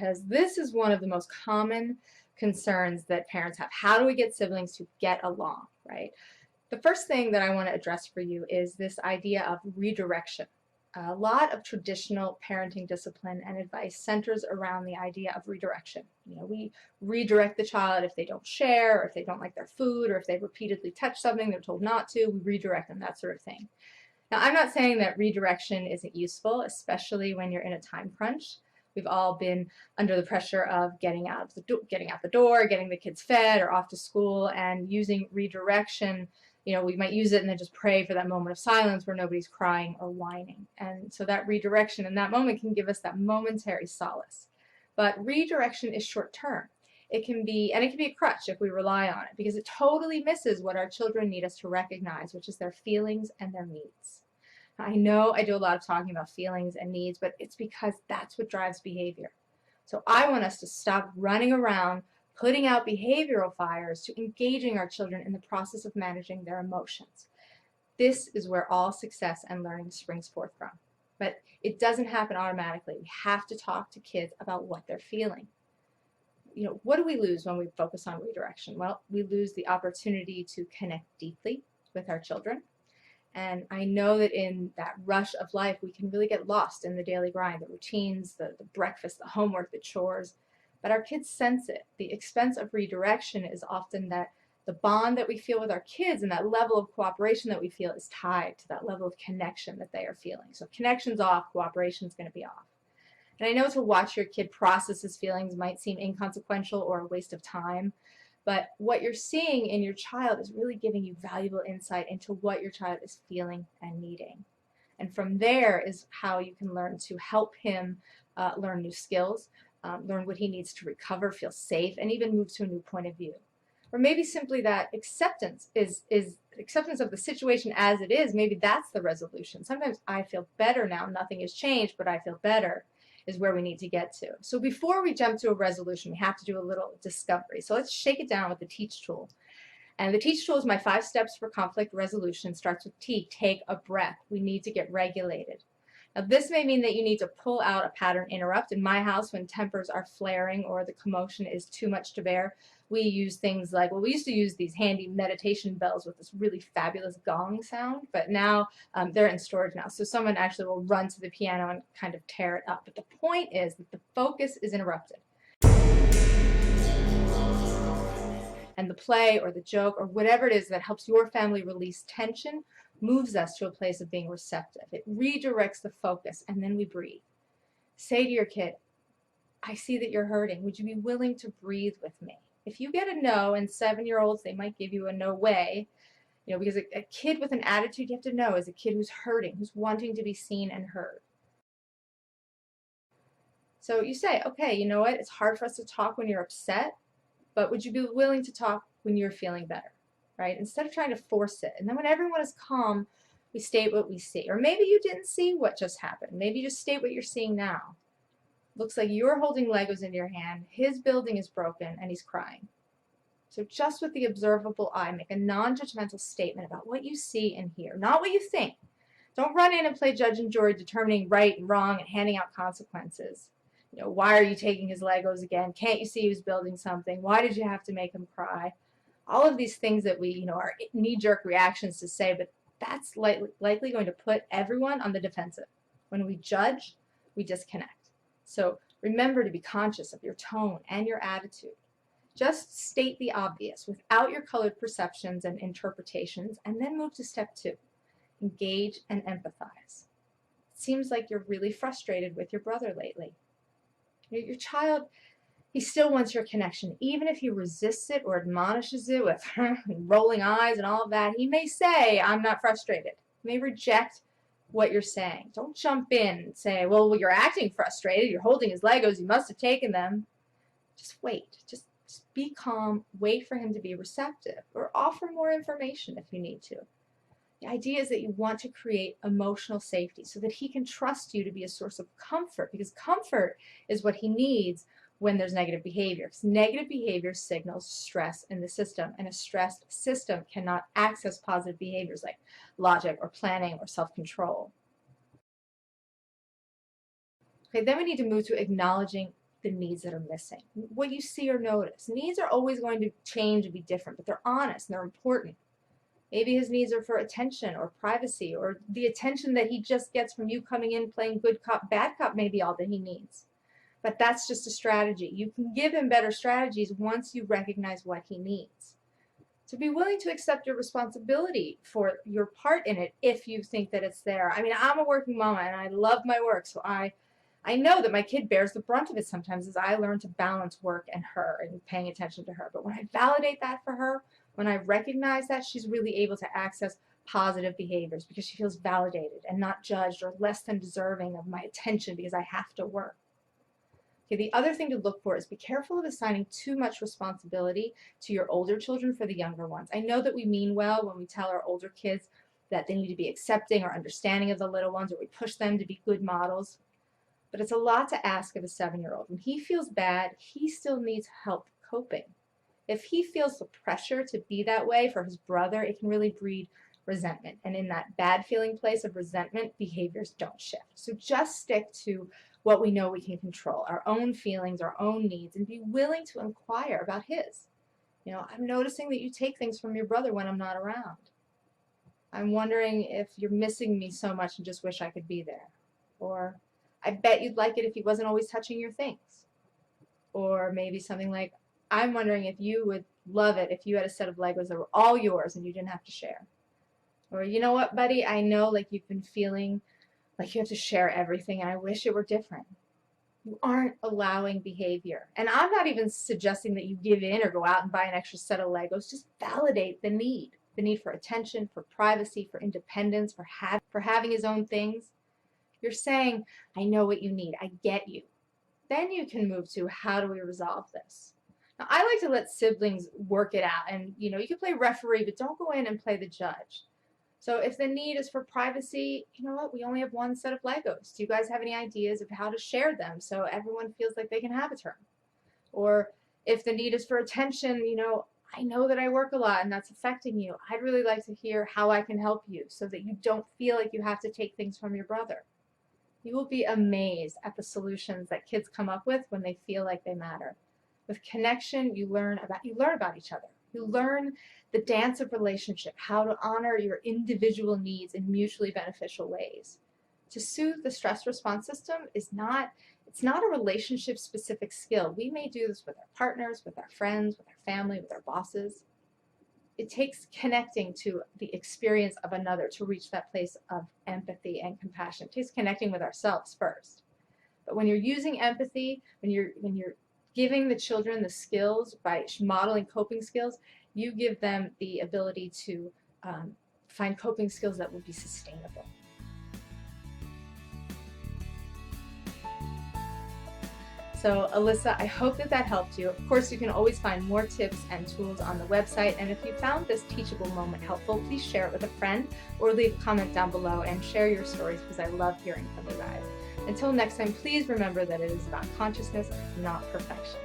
because this is one of the most common concerns that parents have. How do we get siblings to get along, right? The first thing that I want to address for you is this idea of redirection. A lot of traditional parenting discipline and advice centers around the idea of redirection. We redirect the child if they don't share, or if they don't like their food, or if they repeatedly touch something they're told not to, we redirect them, that sort of thing. Now, I'm not saying that redirection isn't useful, especially when you're in a time crunch. We've all been under the pressure of getting out the door, getting the kids fed or off to school, and using redirection. We might use it and then just pray for that moment of silence where nobody's crying or whining. And so that redirection in that moment can give us that momentary solace. But redirection is short term. It can be a crutch if we rely on it, because it totally misses what our children need us to recognize, which is their feelings and their needs. I know I do a lot of talking about feelings and needs, but it's because that's what drives behavior. So I want us to stop running around putting out behavioral fires to engaging our children in the process of managing their emotions. This is where all success and learning springs forth from. But it doesn't happen automatically. We have to talk to kids about what they're feeling. What do we lose when we focus on redirection? Well, we lose the opportunity to connect deeply with our children. And I know that in that rush of life, we can really get lost in the daily grind, the routines, the breakfast, the homework, the chores. But our kids sense it. The expense of redirection is often that the bond that we feel with our kids and that level of cooperation that we feel is tied to that level of connection that they are feeling. So if connection's off, cooperation's going to be off. And I know to watch your kid process his feelings might seem inconsequential or a waste of time, but what you're seeing in your child is really giving you valuable insight into what your child is feeling and needing. And from there is how you can learn to help him learn new skills, learn what he needs to recover, feel safe, and even move to a new point of view. Or maybe simply that acceptance is acceptance of the situation as it is. Maybe that's the resolution. Sometimes I feel better now. Nothing has changed, but I feel better is where we need to get to. So before we jump to a resolution, we have to do a little discovery. So let's shake it down with the TEACH tool. And the TEACH tool is my 5 steps for conflict resolution. Starts with T, take a breath. We need to get regulated. Now this may mean that you need to pull out a pattern interrupt. In my house, when tempers are flaring or the commotion is too much to bear, we use things like, we used to use these handy meditation bells with this really fabulous gong sound, but now they're in storage now. So someone actually will run to the piano and kind of tear it up. But the point is that the focus is interrupted. And the play or the joke or whatever it is that helps your family release tension moves us to a place of being receptive. It redirects the focus, and then we breathe. Say to your kid, I see that you're hurting. Would you be willing to breathe with me? If you get a no, and 7-year-olds, they might give you a no way, because a kid with an attitude, you have to know, is a kid who's hurting, who's wanting to be seen and heard. So you say, okay, you know what? It's hard for us to talk when you're upset, but would you be willing to talk when you're feeling better, right? Instead of trying to force it. And then when everyone is calm, we state what we see. Or maybe you didn't see what just happened. Maybe you just state what you're seeing now. Looks like you're holding Legos in your hand, his building is broken, and he's crying. So just with the observable eye, make a non-judgmental statement about what you see and hear, not what you think. Don't run in and play judge and jury, determining right and wrong and handing out consequences. Why are you taking his Legos again? Can't you see he was building something? Why did you have to make him cry? All of these things that we, are knee-jerk reactions to say, but that's likely going to put everyone on the defensive. When we judge, we disconnect. So remember to be conscious of your tone and your attitude. Just state the obvious without your colored perceptions and interpretations, and then move to step 2. Engage and empathize. It seems like you're really frustrated with your brother lately. Your child, he still wants your connection. Even if he resists it or admonishes it with rolling eyes and all of that, he may say, I'm not frustrated. He may reject what you're saying. Don't jump in and say, well, you're acting frustrated. You're holding his Legos. You must have taken them. Just wait. Just be calm. Wait for him to be receptive, or offer more information if you need to. The idea is that you want to create emotional safety so that he can trust you to be a source of comfort, because comfort is what he needs when there's negative behavior. Because negative behavior signals stress in the system, and a stressed system cannot access positive behaviors like logic or planning or self-control. Okay, then we need to move to acknowledging the needs that are missing, what you see or notice. Needs are always going to change and be different, but they're honest and they're important. Maybe his needs are for attention or privacy, or the attention that he just gets from you coming in playing good cop, bad cop may be all that he needs. But that's just a strategy. You can give him better strategies once you recognize what he needs. So be willing to accept your responsibility for your part in it if you think that it's there. I mean, I'm a working mama and I love my work, so I know that my kid bears the brunt of it sometimes as I learn to balance work and her and paying attention to her. But when I validate that for her, when I recognize that, she's really able to access positive behaviors because she feels validated and not judged or less than deserving of my attention because I have to work. Okay, the other thing to look for is be careful of assigning too much responsibility to your older children for the younger ones. I know that we mean well when we tell our older kids that they need to be accepting or understanding of the little ones, or we push them to be good models. But it's a lot to ask of a 7-year-old. When he feels bad, he still needs help coping. If he feels the pressure to be that way for his brother, it can really breed resentment. And in that bad feeling place of resentment, behaviors don't shift. So just stick to what we know we can control, our own feelings, our own needs, and be willing to inquire about his. You know, I'm noticing that you take things from your brother when I'm not around. I'm wondering if you're missing me so much and just wish I could be there. Or, I bet you'd like it if he wasn't always touching your things. Or maybe something like, I'm wondering if you would love it if you had a set of Legos that were all yours and you didn't have to share. Or, you know what, buddy, I know like you've been feeling like you have to share everything and I wish it were different. You aren't allowing behavior. And I'm not even suggesting that you give in or go out and buy an extra set of Legos. Just validate the need for attention, for privacy, for independence, for having his own things. You're saying, I know what you need. I get you. Then you can move to, how do we resolve this? Now, I like to let siblings work it out. And, you can play referee, but don't go in and play the judge. So if the need is for privacy, you know what? We only have one set of Legos. Do you guys have any ideas of how to share them so everyone feels like they can have a turn? Or if the need is for attention, I know that I work a lot and that's affecting you. I'd really like to hear how I can help you so that you don't feel like you have to take things from your brother. You will be amazed at the solutions that kids come up with when they feel like they matter. With connection, you learn about each other. You learn the dance of relationship, how to honor your individual needs in mutually beneficial ways. To soothe the stress response system it's not a relationship specific skill. We may do this with our partners, with our friends, with our family, with our bosses. It takes connecting to the experience of another to reach that place of empathy and compassion. It takes connecting with ourselves first. But when you're using empathy, when you're giving the children the skills by modeling coping skills, you give them the ability to find coping skills that will be sustainable. So Alyssa, I hope that helped you. Of course, you can always find more tips and tools on the website. And if you found this teachable moment helpful, please share it with a friend or leave a comment down below and share your stories because I love hearing from you guys. Until next time, please remember that it is about consciousness, not perfection.